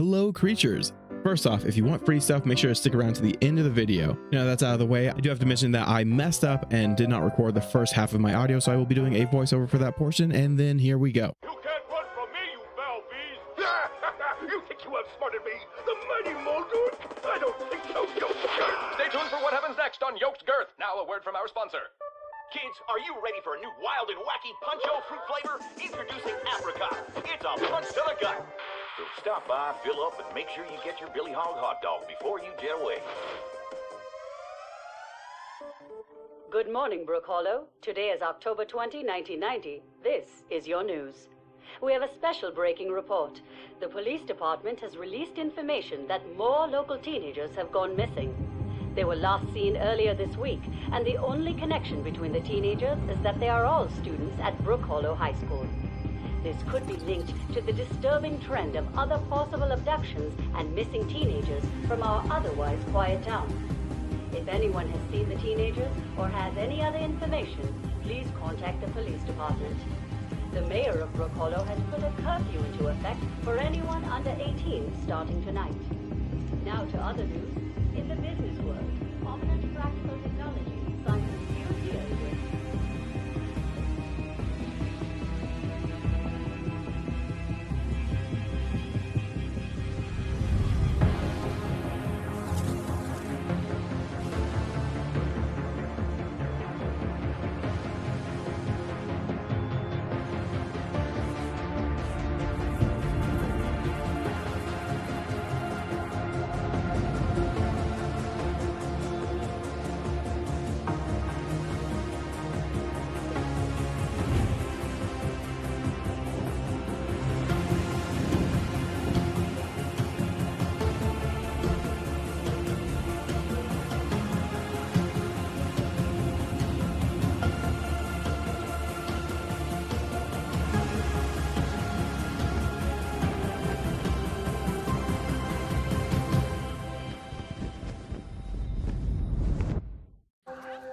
Hello creatures. First off, if you want free stuff, make sure to stick around to the end of the video. Now that's out of the way, I do have to mention that I messed up and did not record the first half of my audio, so I will be doing a voiceover for that portion, and then here we go. You can't run from me, you foul beast! You think you outsmarted me, the mighty Muldoon? I don't think so, Yoked Girth! Stay tuned for what happens next on Yoked Girth. Now a word from our sponsor. Kids, are you ready for a new wild and wacky puncho fruit flavor? Introducing apricot. It's a punch to the gut. So stop by, fill up, and make sure you get your Billy Hog hot dog before you jet away. Good morning, Brook Hollow. Today is October 20, 1990. This is your news. We have a special breaking report. The police department has released information that more local teenagers have gone missing. They were last seen earlier this week, and the only connection between the teenagers is that they are all students at Brook Hollow High School. This could be linked to the disturbing trend of other possible abductions and missing teenagers from our otherwise quiet town. If anyone has seen the teenagers or has any other information, please contact the police department. The mayor of Brook Hollow has put a curfew into effect for anyone under 18 starting tonight. Now to other news. In the business world, prominent practical technology signs a new deal with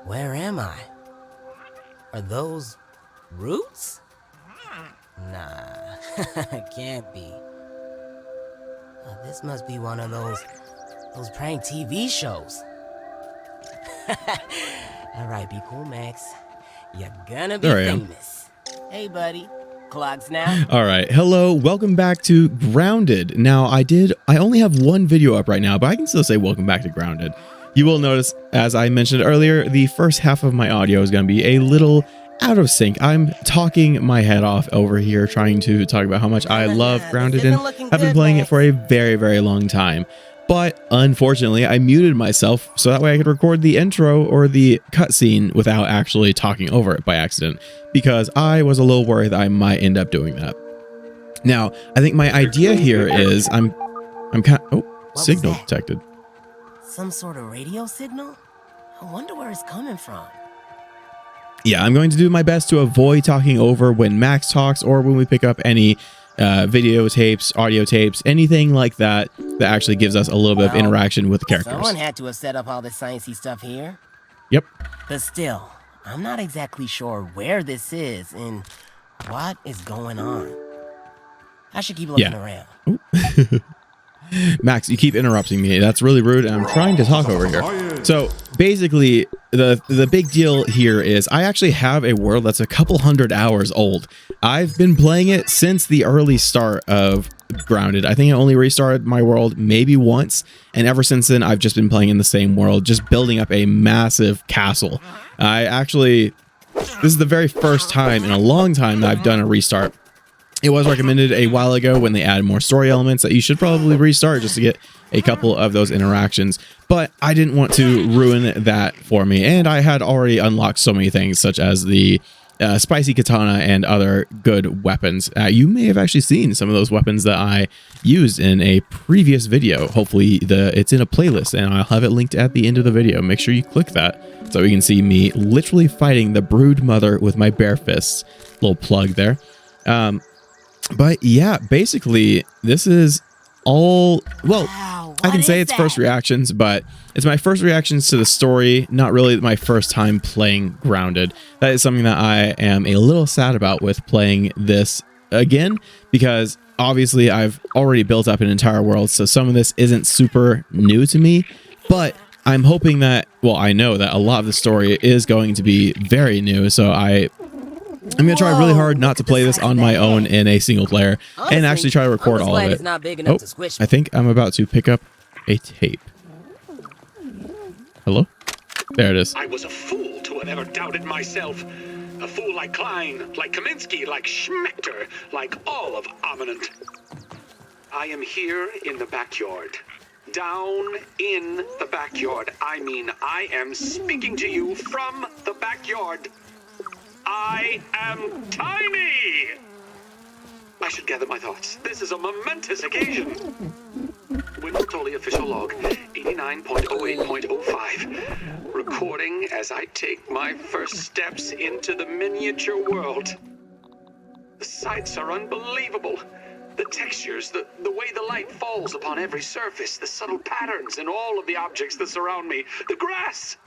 Where am I? Are those roots? Nah, can't be. This must be one of those prank TV shows. All right, be cool, Max. You're gonna be famous. Hey, buddy. Clocks now. All right, hello, welcome back to Grounded. Now I only have one video up right now, but I can still say welcome back to Grounded. You will notice, as I mentioned earlier, the first half of my audio is going to be a little out of sync. I'm talking my head off over here trying to talk about how much I love Grounded and have been playing it for a very, very long time. But unfortunately, I muted myself so that way I could record the intro or the cutscene without actually talking over it by accident, because I was a little worried that I might end up doing that. Now, I think my idea here is I'm kind of, signal detected. Some sort of radio signal? I wonder where it's coming from. Yeah, I'm going to do my best to avoid talking over when Max talks or when we pick up any video tapes, audio tapes, anything like that that actually gives us a little bit of interaction with the characters. Someone had to have set up all this sciencey stuff here. Yep. But still, I'm not exactly sure where this is and what is going on. I should keep looking around. Max, you keep interrupting me. That's really rude, and I'm trying to talk over here. So basically, the big deal here is I actually have a world that's a couple hundred hours old. I've been playing it since the early start of Grounded. I think I only restarted my world maybe once, and ever since then, I've just been playing in the same world, just building up a massive castle. This is the very first time in a long time that I've done a restart. It was recommended a while ago when they added more story elements that you should probably restart just to get a couple of those interactions, but I didn't want to ruin that for me, and I had already unlocked so many things such as the spicy katana and other good weapons. You may have actually seen some of those weapons that I used in a previous video. Hopefully it's in a playlist, and I'll have it linked at the end of the video. Make sure you click that so you can see me literally fighting the brood mother with my bare fists. Little plug there. But yeah, basically, this is all, well, Wow, I can say it's first reactions, but it's my first reactions to the story, not really my first time playing Grounded. That is something that I am a little sad about with playing this again, because obviously I've already built up an entire world, so some of this isn't super new to me, but I'm hoping that, well, I know that a lot of the story is going to be very new, so I'm going to try really hard not to play this on my own in a single player and actually try to record all of it. Oh, I think I'm about to pick up a tape. Hello? There it is. I was a fool to have ever doubted myself. A fool like Klein, like Kaminsky, like Schmechter, like all of Ominent. I am here in the backyard. Down in the backyard. I mean, I am speaking to you from the backyard. I am tiny! I should gather my thoughts. This is a momentous occasion. Window Tully official log, 89.08.05. Recording as I take my first steps into the miniature world. The sights are unbelievable. The textures, the way the light falls upon every surface, the subtle patterns in all of the objects that surround me, the grass.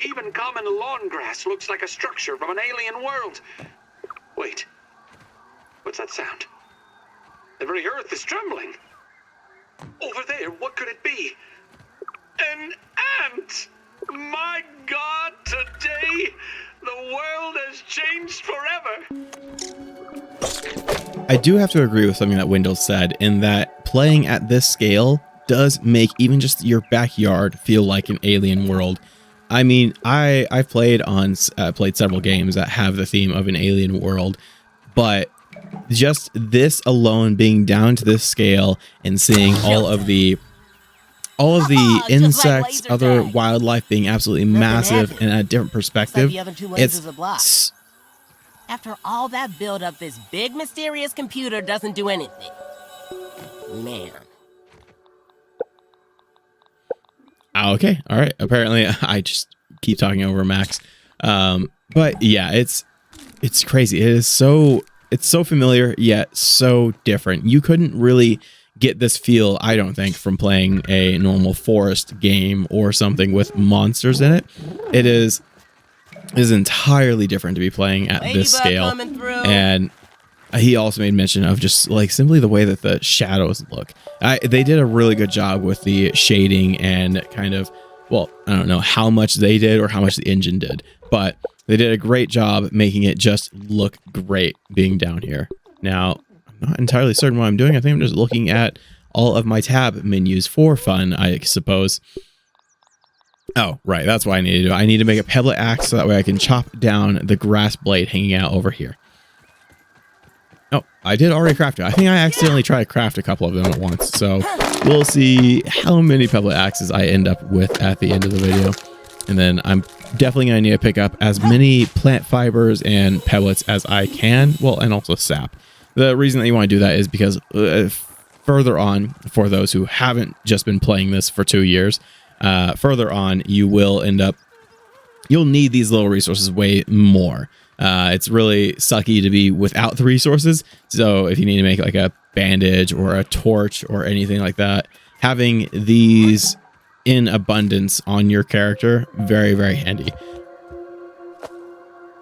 Even common lawn grass looks like a structure from an alien world. Wait, what's that sound? The very earth is trembling. Over there, what could it be? An ant! My God, today, the world has changed forever. I do have to agree with something that Wendell said in that playing at this scale does make even just your backyard feel like an alien world. I mean, I've played several games that have the theme of an alien world, but just this alone being down to this scale and seeing all of the insects, other wildlife being absolutely massive and at a different perspective, it's after all that build up, this big mysterious computer doesn't do anything. Man. Okay, all right. Apparently, I just keep talking over Max. But yeah, it's crazy. It's so familiar yet so different. You couldn't really get this feel, I don't think, from playing a normal forest game or something with monsters in it. It is entirely different to be playing at this scale. And he also made mention of just like simply the way that the shadows look. They did a really good job with the shading and kind of, well, I don't know how much they did or how much the engine did, but they did a great job making it just look great being down here. Now, I'm not entirely certain what I'm doing. I think I'm just looking at all of my tab menus for fun, I suppose. Oh, right. That's what I need to do. I need to make a pebblet axe so that way I can chop down the grass blade hanging out over here. Oh, I did already craft it. I think I accidentally tried to craft a couple of them at once. So we'll see how many pebblet axes I end up with at the end of the video. And then I'm definitely going to need to pick up as many plant fibers and pellets as I can. Well, and also sap. The reason that you want to do that is because further on, for those who haven't just been playing this for 2 years, further on, you'll need these little resources way more. It's really sucky to be without the resources. So if you need to make like a bandage or a torch or anything like that, having these in abundance on your character, very, very handy.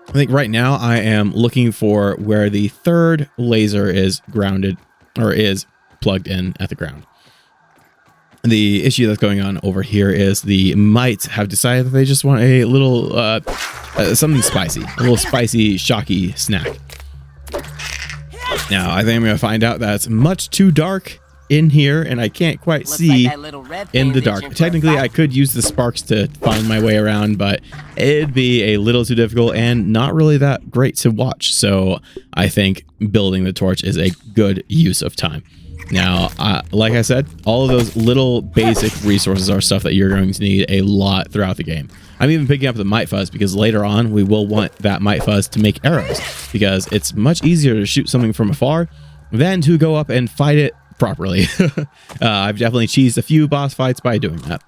I think right now I am looking for where the third laser is grounded or is plugged in at the ground. The issue that's going on over here is the mites have decided that they just want a little something spicy, a little spicy, shocky snack. Now, I think I'm going to find out that it's much too dark in here, and I can't quite see in the dark. Technically, I could use the sparks to find my way around, but it'd be a little too difficult and not really that great to watch. So I think building the torch is a good use of time. Now, like I said, all of those little basic resources are stuff that you're going to need a lot throughout the game. I'm even picking up the mite fuzz because later on we will want that mite fuzz to make arrows, because it's much easier to shoot something from afar than to go up and fight it properly. I've definitely cheesed a few boss fights by doing that.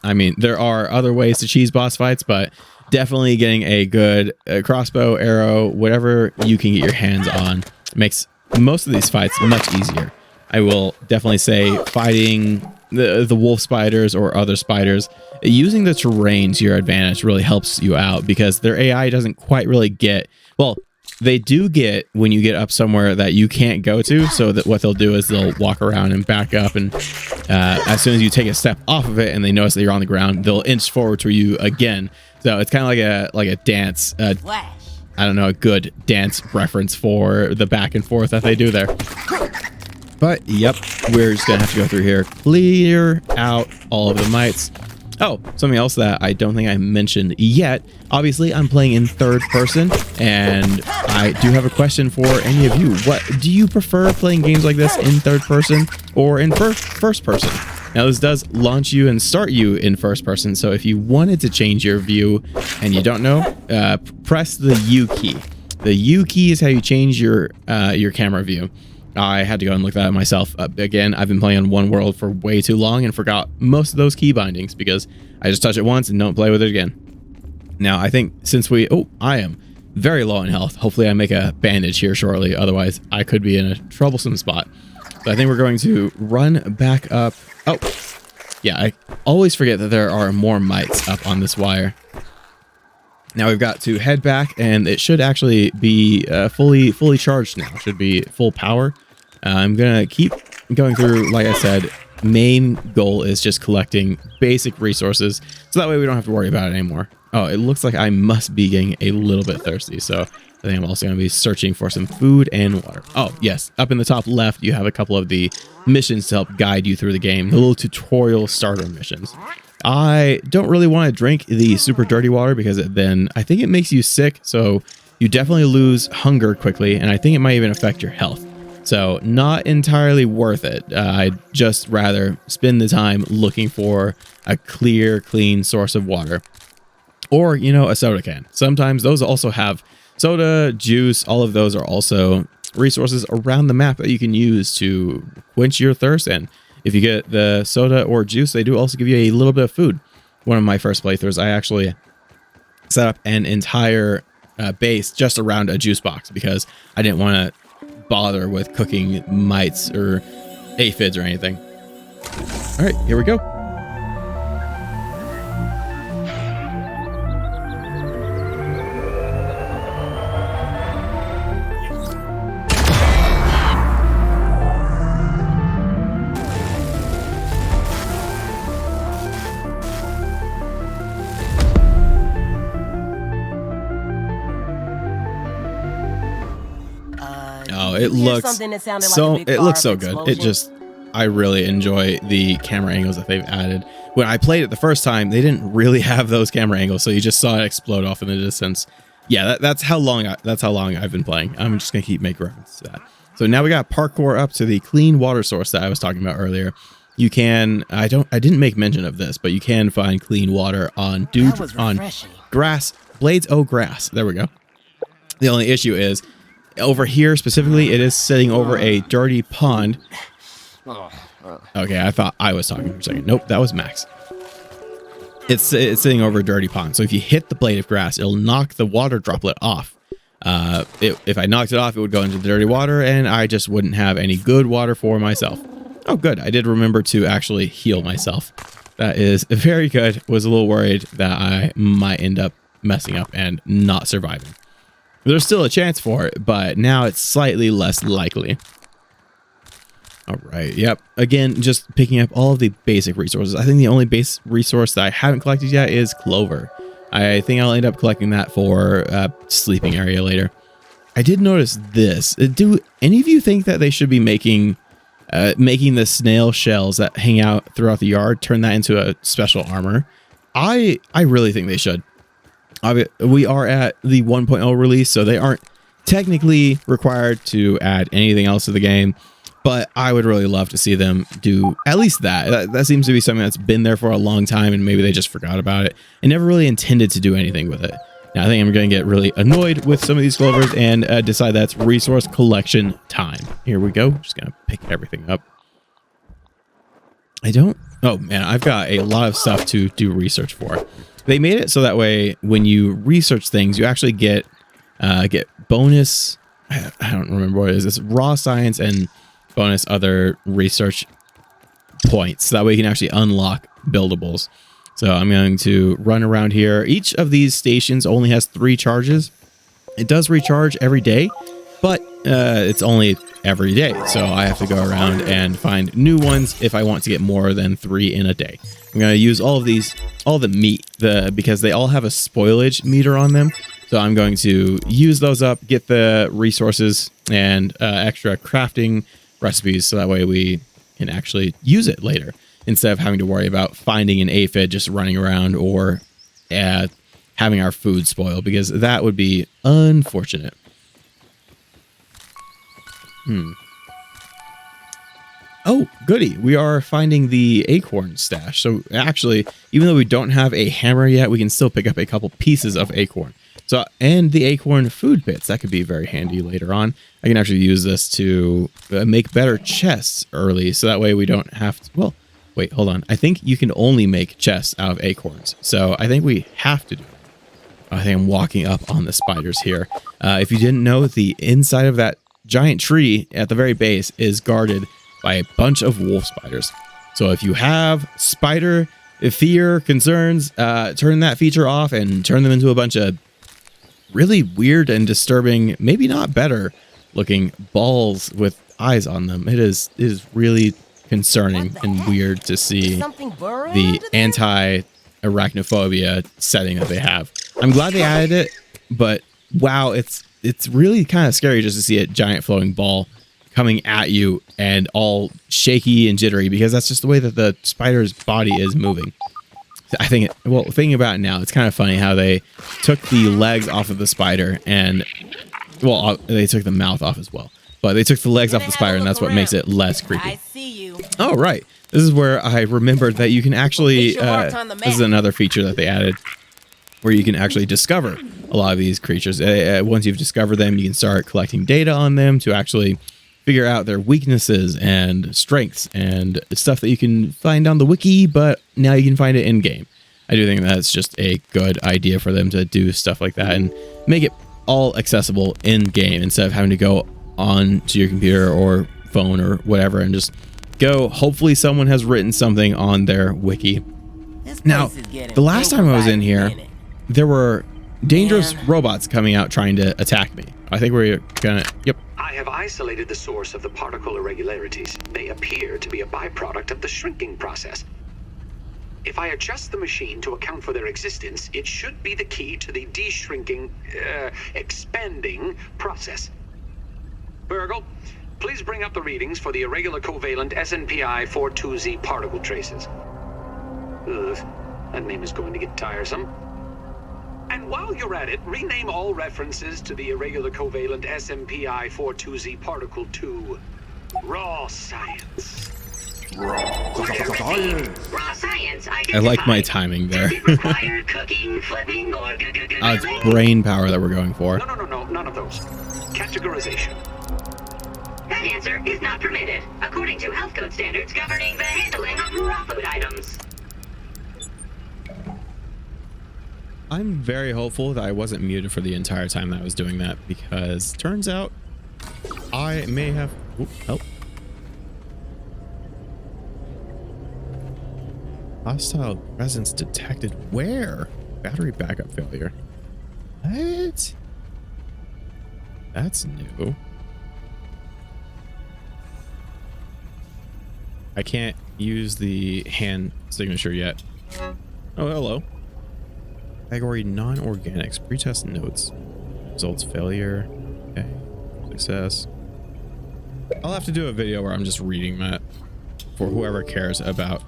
I mean, there are other ways to cheese boss fights, but definitely getting a good crossbow, arrow, whatever you can get your hands on makes most of these fights much easier. I will definitely say fighting the wolf spiders or other spiders, using the terrain to your advantage really helps you out, because their AI doesn't quite really get, well, they do get when you get up somewhere that you can't go to. So that what they'll do is they'll walk around and back up, and as soon as you take a step off of it and they notice that you're on the ground, they'll inch forward to you again. So it's kind of like a dance. I don't know, a good dance reference for the back and forth that they do there. But yep, we're just gonna have to go through here, clear out all of the mites. Oh, something else that I don't think I mentioned yet. Obviously, I'm playing in third person, and I do have a question for any of you. What do you prefer, playing games like this in third person or in first person? Now, this does launch you and start you in first person, so if you wanted to change your view and you don't know, press the U key. The U key is how you change your camera view. I had to go and look that up myself. Again, I've been playing on one world for way too long and forgot most of those key bindings because I just touch it once and don't play with it again. Now, I think since I am very low in health. Hopefully I make a bandage here shortly. Otherwise, I could be in a troublesome spot. So I think we're going to run back up. Oh, yeah, I always forget that there are more mites up on this wire. Now we've got to head back, and it should actually be fully charged now. It should be full power. I'm gonna keep going through. Like I said, main goal is just collecting basic resources, so that way we don't have to worry about it anymore. Oh, it looks like I must be getting a little bit thirsty, so I think I'm also going to be searching for some food and water. Oh, yes. Up in the top left, you have a couple of the missions to help guide you through the game. The little tutorial starter missions. I don't really want to drink the super dirty water because then I think it makes you sick. So you definitely lose hunger quickly. And I think it might even affect your health. So not entirely worth it. I'd just rather spend the time looking for a clear, clean source of water. Or, you know, a soda can. Sometimes those also have soda, juice, all of those are also resources around the map that you can use to quench your thirst. And if you get the soda or juice, they do also give you a little bit of food. One of my first playthroughs, I actually set up an entire base just around a juice box because I didn't want to bother with cooking mites or aphids or anything. All right, here we go. It looks so good. I really enjoy the camera angles that they've added. When I played it the first time, they didn't really have those camera angles, so you just saw it explode off in the distance. Yeah, that's how long I've been playing. I'm just gonna keep making reference to that. So now we got parkour up to the clean water source that I was talking about earlier. You can I didn't make mention of this, but you can find clean water on grass blades. Oh, grass. There we go. The only issue is over here specifically, it is sitting over a dirty pond. Okay, I thought I was talking for a second. Nope, that was Max. It's sitting over a dirty pond. So if you hit the blade of grass, it'll knock the water droplet off. If I knocked it off, it would go into the dirty water, and I just wouldn't have any good water for myself. Oh, good. I did remember to actually heal myself. That is very good. Was a little worried that I might end up messing up and not surviving. There's still a chance for it, but now it's slightly less likely. All right. Yep. Again, just picking up all of the basic resources. I think the only base resource that I haven't collected yet is clover. I think I'll end up collecting that for a sleeping area later. I did notice this. Do any of you think that they should be making the snail shells that hang out throughout the yard, turn that into a special armor? I really think they should. We are at the 1.0 release, so they aren't technically required to add anything else to the game, but I would really love to see them do at least that. That seems to be something that's been there for a long time, and maybe they just forgot about it and never really intended to do anything with it. Now, I think I'm going to get really annoyed with some of these clovers and decide that's resource collection time. Here we go. Just going to pick everything up. Oh, man, I've got a lot of stuff to do research for. They made it so that way when you research things, you actually get bonus. I don't remember what it is. It's raw science and bonus other research points. So that way you can actually unlock buildables. So I'm going to run around here. Each of these stations only has 3 charges. It does recharge every day, but it's only every day. So I have to go around and find new ones if I want to get more than 3 in a day. I'm going to use all of these, all the meat, because they all have a spoilage meter on them. So I'm going to use those up, get the resources and extra crafting recipes, so that way we can actually use it later, instead of having to worry about finding an aphid just running around or having our food spoil, because that would be unfortunate. Oh, goody. We are finding the acorn stash. So actually, even though we don't have a hammer yet, we can still pick up a couple pieces of acorn. So, and the acorn food bits, that could be very handy later on. I can actually use this to make better chests early, so that way we don't have to, well, wait, hold on. I think you can only make chests out of acorns. So I think we have to do it. I think I'm walking up on the spiders here. If you didn't know, the inside of that giant tree at the very base is guarded by a bunch of wolf spiders. So if you have spider fear concerns, turn that feature off and turn them into a bunch of really weird and disturbing, maybe not better looking balls with eyes on them. It is really concerning and weird to see the anti-arachnophobia setting that they have. I'm glad they added it, but wow, it's really kind of scary just to see a giant flowing ball coming at you and all shaky and jittery, because that's just the way that the spider's body is moving. I think, well, thinking about it now, it's kind of funny how they took the legs off of the spider and, well, they took the mouth off as well, but they took the legs off the spider, and that's what makes it less creepy. I see you. Oh, right. This is where I remembered that you can actually, this is another feature that they added, where you can actually discover a lot of these creatures. Once you've discovered them, you can start collecting data on them to actually figure out their weaknesses and strengths and stuff that you can find on the wiki, but now you can find it in game. I do think that's just a good idea for them to do stuff like that and make it all accessible in game, instead of having to go on to your computer or phone or whatever and just go. Hopefully someone has written something on their wiki. Now, the last time I was in here, there were dangerous robots coming out trying to attack me. I think we're gonna, yep. I have isolated the source of the particle irregularities. They appear to be a byproduct of the shrinking process. If I adjust the machine to account for their existence, it should be the key to the de-shrinking, expanding process. Burgle, please bring up the readings for the irregular covalent SNPI 42Z particle traces. Ugh, that name is going to get tiresome. And while you're at it, rename all references to the irregular covalent SMPI 42Z particle to Raw Science. Raw science. Raw science. I like my timing there. Require cooking, flipping, or it's brain power that we're going for. No, none of those. Categorization. That answer is not permitted, according to health code standards governing the handling of raw food items. I'm very hopeful that I wasn't muted for the entire time that I was doing that, because turns out I may have... help. Hostile presence detected. Where? Battery backup failure. What? That's new. I can't use the hand signature yet. Oh, hello. Category non-organics. Pretest notes. Results failure. Okay. Success. I'll have to do a video where I'm just reading that for whoever cares about.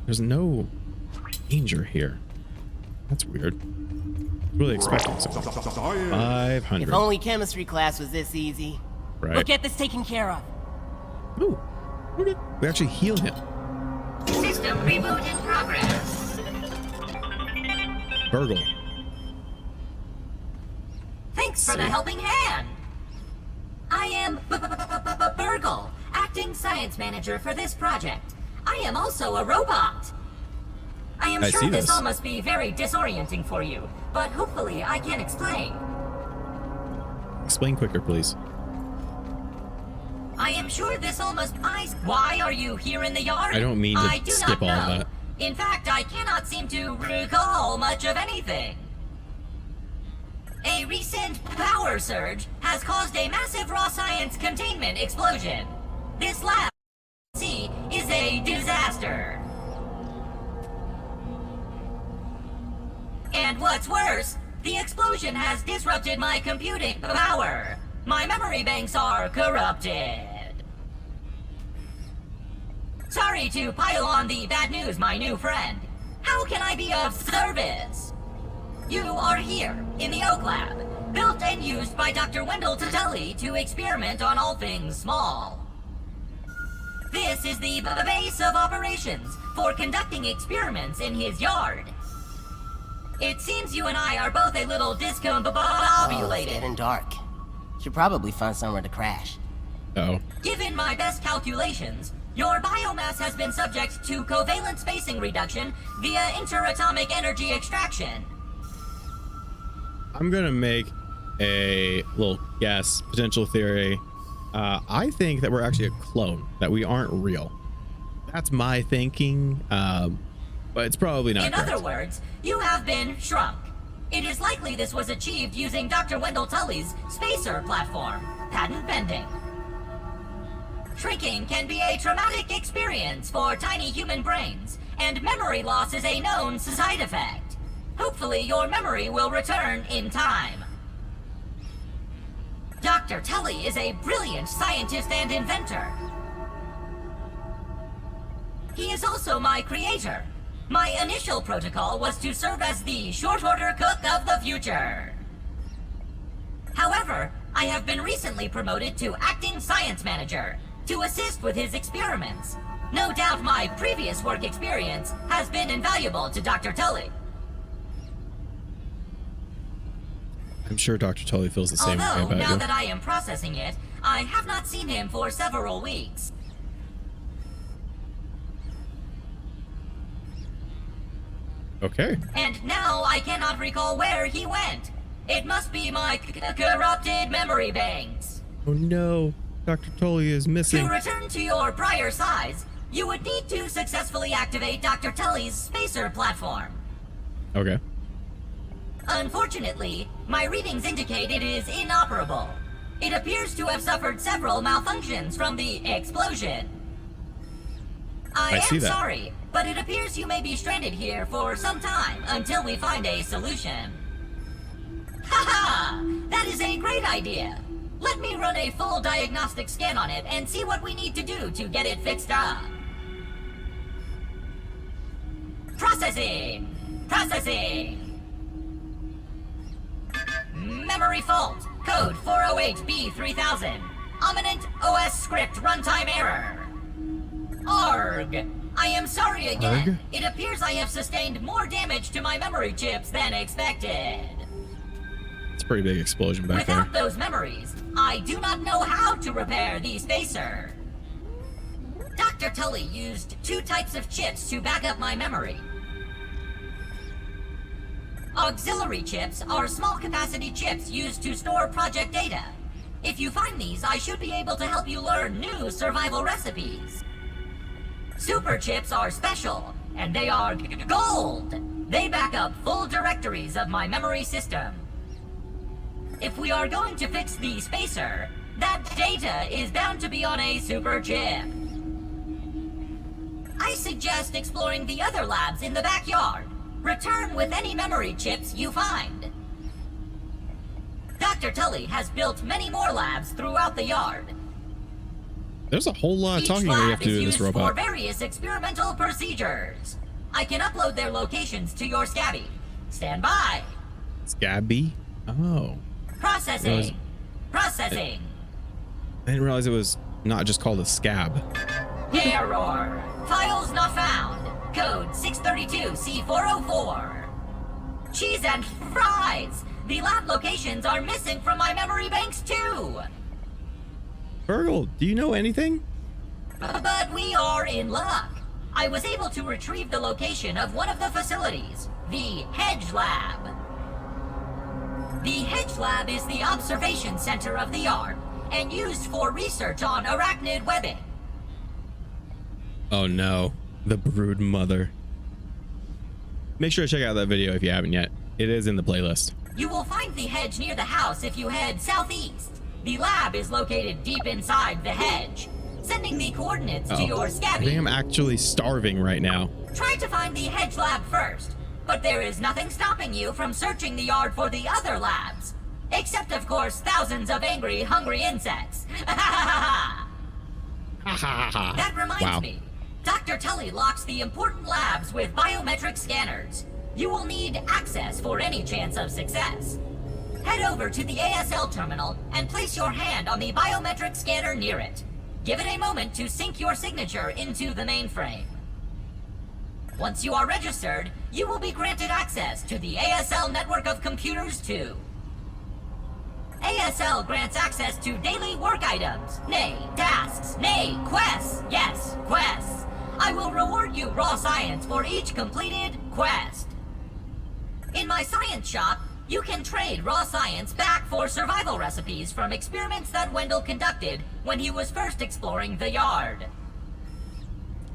There's no danger here. That's weird. Really expecting something. 500. If only chemistry class was this easy. Right. We'll get this taken care of. Ooh. Okay. We actually heal him. System reboot in progress. Burgle. Thanks for the helping hand. I am Burgle, acting science manager for this project. I am also a robot. I am sure this all must be very disorienting for you, but hopefully I can explain. Explain quicker, please. I am sure this all must... Why are you here in the yard? I don't mean to skip all of that. In fact, I cannot seem to recall much of anything. A recent power surge has caused a massive raw science containment explosion. This lab, see, is a disaster. And what's worse, the explosion has disrupted my computing power. My memory banks are corrupted. Sorry to pile on the bad news, my new friend. How can I be of service? You are here, in the Oak Lab, built and used by Dr. Wendell Tully to experiment on all things small. This is the base of operations for conducting experiments in his yard. It seems you and I are both a little discombobulated. Oh, it's getting dark. Should probably find somewhere to crash. Oh. Given my best calculations, your biomass has been subject to covalent spacing reduction via interatomic energy extraction. I'm gonna make a little guess, potential theory. I think that we're actually a clone, that we aren't real. That's my thinking, but it's probably not correct. In other words, you have been shrunk. It is likely this was achieved using Dr. Wendell Tully's spacer platform, patent pending. Shrinking can be a traumatic experience for tiny human brains, and memory loss is a known side effect. Hopefully your memory will return in time. Dr. Tully is a brilliant scientist and inventor. He is also my creator. My initial protocol was to serve as the short-order cook of the future. However, I have been recently promoted to acting science manager to assist with his experiments. No doubt my previous work experience has been invaluable to Dr. Tully. I'm sure Dr. Tully feels the same way Although, about now you. that I am processing it, I have not seen him for several weeks. Okay. And now I cannot recall where he went. It must be my corrupted memory banks. Oh no, Dr. Tully is missing. To return to your prior size, you would need to successfully activate Dr. Tully's spacer platform. Okay. Unfortunately, my readings indicate it is inoperable. It appears to have suffered several malfunctions from the explosion. I see am that. sorry, but it appears you may be stranded here for some time until we find a solution. Haha! That is a great idea! Let me run a full diagnostic scan on it and see what we need to do to get it fixed up. Processing! Processing! Memory fault. Code 408B3000. Ominent OS script runtime error. Arg! I am sorry again. Arg? It appears I have sustained more damage to my memory chips than expected. It's a pretty big explosion back Without there. those memories, I do not know how to repair the spacer. Dr. Tully used two types of chips to back up my memory. Auxiliary chips are small capacity chips used to store project data. If you find these, I should be able to help you learn new survival recipes. Super chips are special, and they are gold. They back up full directories of my memory system. If we are going to fix the spacer, that data is bound to be on a super chip. I suggest exploring the other labs in the backyard. Return with any memory chips you find. Dr. Tully has built many more labs throughout the yard. There's a whole lot of Each talking that you lab have to do is to this used for robot. various experimental procedures. I can upload their locations to your Scabby. Stand by. Scabby? Oh. Processing. Processing. I didn't realize it was not just called a scab. Error. Files not found. Code 632C404. Cheese and fries. The lab locations are missing from my memory banks too. Virgil, do you know anything? But we are in luck. I was able to retrieve the location of one of the facilities, the Hedge Lab. The Hedge Lab is the observation center of the yard and used for research on arachnid webbing. Oh no, the brood mother. Make sure to check out that video if you haven't yet. It is in the playlist. You will find the hedge near the house if you head southeast. The lab is located deep inside the hedge. Sending the coordinates to your I scabby. think I'm actually starving right now. Try to find the hedge lab first, but there is nothing stopping you from searching the yard for the other labs. Except, of course, thousands of angry, hungry insects. That reminds me. Dr. Tully locks the important labs with biometric scanners. You will need access for any chance of success. Head over to the ASL terminal and place your hand on the biometric scanner near it. Give it a moment to sync your signature into the mainframe. Once you are registered, you will be granted access to the ASL network of computers too. ASL grants access to daily work items, nay, tasks, nay, quests. Yes, quests. I will reward you raw science for each completed quest. In my science shop, you can trade raw science back for survival recipes from experiments that Wendell conducted when he was first exploring the yard.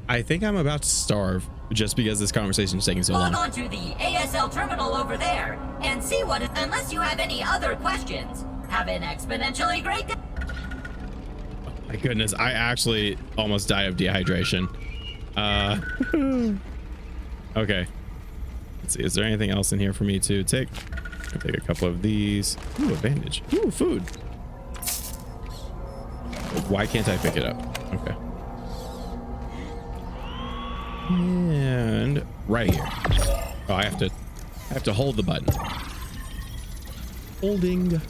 I think I'm about to starve just because this conversation is taking so long. Log on to the ASL terminal over there and see what, unless you have any other questions. Have an exponentially great day. Oh my goodness, I actually almost die of dehydration. Okay. Let's see, is there anything else in here for me to take? I'll take a couple of these. Ooh, a bandage. Ooh, food. Why can't I pick it up? Okay. And right here. Oh, I have to hold the button. Holding.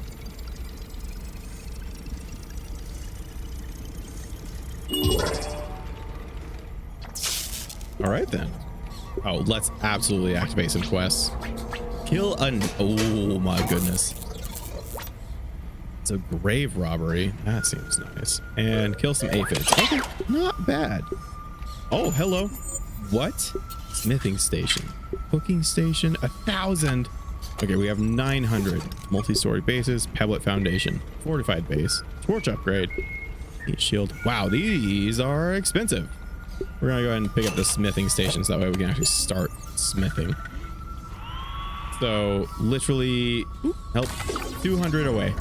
All right then. Oh, let's absolutely activate some quests. Kill an... Oh my goodness. It's a grave robbery. That seems nice. And kill some aphids. Okay, not bad. Oh, hello. What? Smithing station. Cooking station. 1,000. Okay, we have 900. Multi-story bases. Pebblet foundation. Fortified base. Torch upgrade. Heat shield. Wow, these are expensive. We're gonna go ahead and pick up the smithing stations. That way we can actually start smithing. So literally, help, 200 away.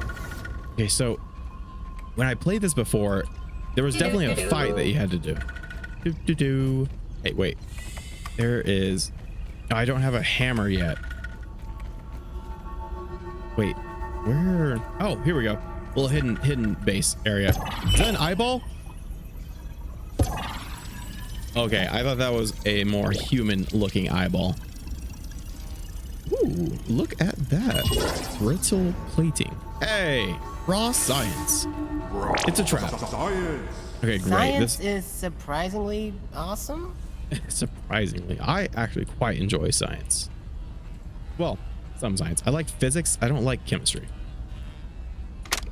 Okay, so when I played this before, there was definitely a fight that you had to do. Hey, wait. There is... Oh, I don't have a hammer yet. Wait, where... Oh, here we go. Little hidden base area. Is that an eyeball? Okay, I thought that was a more human looking eyeball. Ooh, look at that. Brittle plating. Hey, raw science. It's a trap. Okay, great. Science is surprisingly awesome. Surprisingly, I actually quite enjoy science. Well, some science. I like physics. I don't like chemistry.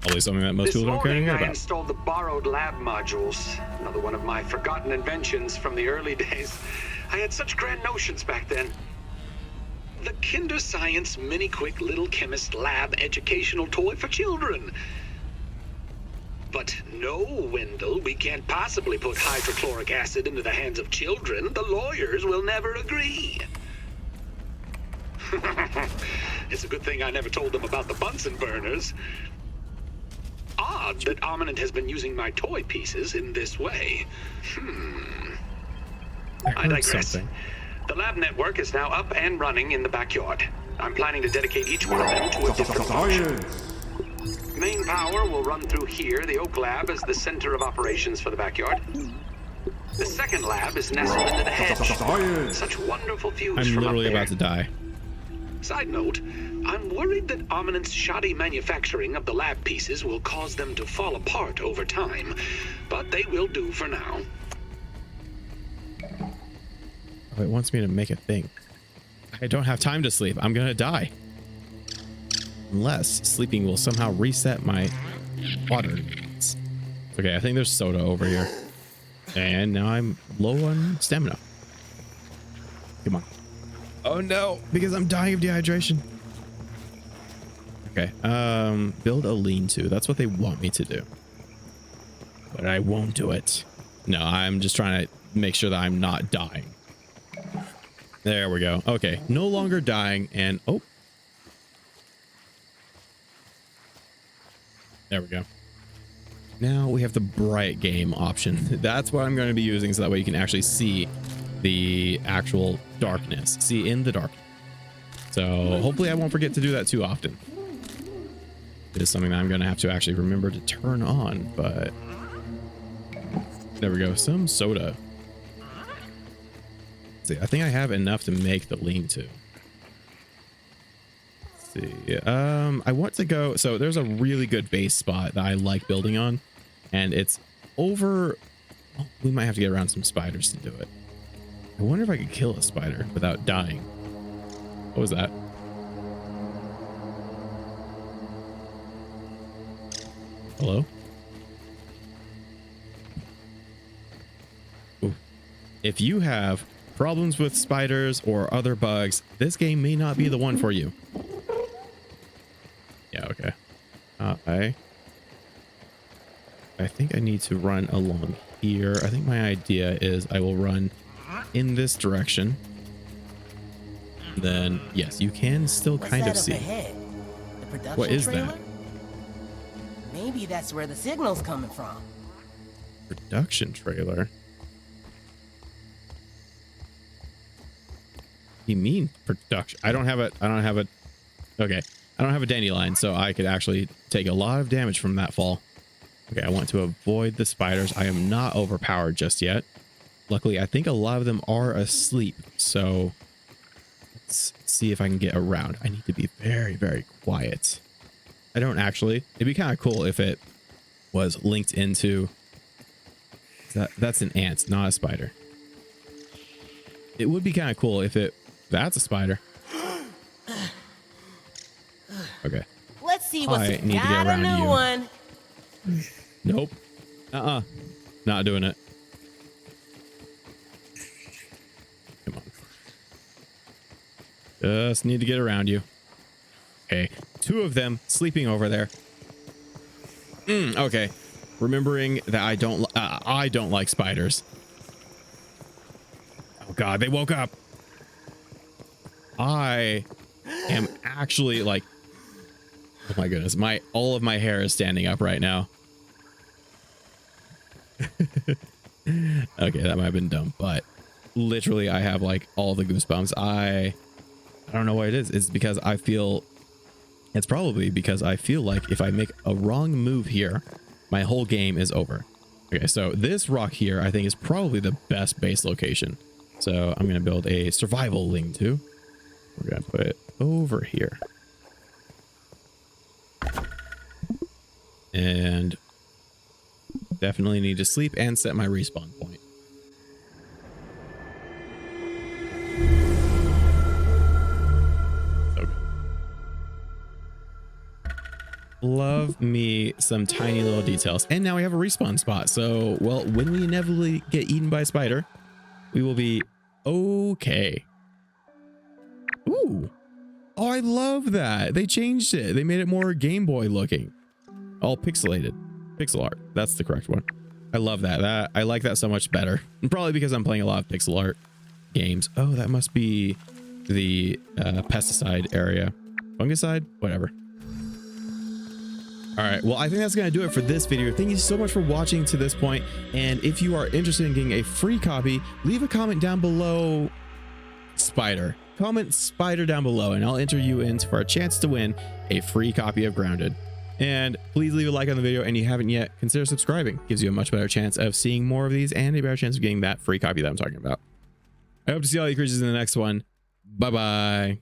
Probably something that most people don't care anything about. I installed the borrowed lab modules. Another one of my forgotten inventions from the early days. I had such grand notions back then. The Kinder Science Mini Quick Little Chemist Lab educational toy for children. But no, Wendell, we can't possibly put hydrochloric acid into the hands of children. The lawyers will never agree. It's a good thing I never told them about the Bunsen burners. Odd that Ominent has been using my toy pieces in this way. I digress. Something. The lab network is now up and running in the backyard. I'm planning to dedicate each one of them to a different function. Main power will run through here. The Oak Lab is the center of operations for the backyard. The second lab is nestled into the hedge. Such wonderful views I'm from literally up there. about to die. Side note, I'm worried that Ominent's shoddy manufacturing of the lab pieces will cause them to fall apart over time, but they will do for now. Oh, it wants me to make a thing. I don't have time to sleep. I'm gonna die. Unless sleeping will somehow reset my water needs. Okay, I think there's soda over here. And now I'm low on stamina. Come on. Oh no, because I'm dying of dehydration. Okay, build a lean-to. That's what they want me to do. But I won't do it. No, I'm just trying to make sure that I'm not dying. There we go. Okay, no longer dying, and oh. There we go. Now we have the bright game option. That's what I'm going to be using, so that way you can actually see the actual darkness. See in the dark. So hopefully I won't forget to do that too often. It is something that I'm going to have to actually remember to turn on, but there we go. Some soda. Let's see, I think I have enough to make the lean-to. See, I want to go, so there's a really good base spot that I like building on, and it's over, oh, we might have to get around some spiders to do it. I wonder if I could kill a spider without dying. What was that? Hello? Ooh. If you have problems with spiders or other bugs, this game may not be the one for you. Yeah, okay. I think I need to run along here. I think my idea is I will run in this direction. Then, yes, you can still kind of see. What is that? Maybe that's where the signal's coming from. Production trailer? You mean production? I don't have a okay. I don't have a dandelion, so I could actually take a lot of damage from that fall. Okay, I want to avoid the spiders. I am not overpowered just yet. Luckily, I think a lot of them are asleep, so let's see if I can get around. I need to be very, very quiet. I don't actually. It'd be kind of cool if it was linked into... That's an ant, not a spider. It would be kind of cool if it... That's a spider. Okay. Let's see what's got a new one. Nope. Not doing it. Come on. Just need to get around you. Okay. 2 of them sleeping over there. Okay. Remembering that I don't like spiders. Oh God, they woke up. I am actually like, oh my goodness, all of my hair is standing up right now. Okay, that might have been dumb, but literally I have like all the goosebumps. I don't know what it is. It's probably because I feel like if I make a wrong move here, my whole game is over. Okay, so this rock here I think is probably the best base location. So I'm going to build a survival lean-to. We're going to put it over here. And definitely need to sleep and set my respawn point. So good. Love me some tiny little details. And now we have a respawn spot. So, well, when we inevitably get eaten by a spider, we will be okay. Ooh. Oh, I love that. They changed it. They made it more Game Boy looking. All pixelated. Pixel art. That's the correct one. I love that. I like that so much better. And probably because I'm playing a lot of pixel art games. Oh, that must be the pesticide area. Fungicide? Whatever. All right. Well, I think that's going to do it for this video. Thank you so much for watching to this point. And if you are interested in getting a free copy, leave a comment down below. Spider. Comment spider down below and I'll enter you in for a chance to win a free copy of Grounded. And please leave a like on the video, and if you haven't yet, consider subscribing. Gives you a much better chance of seeing more of these and a better chance of getting that free copy that I'm talking about. I hope to see all you creatures in the next one. Bye bye.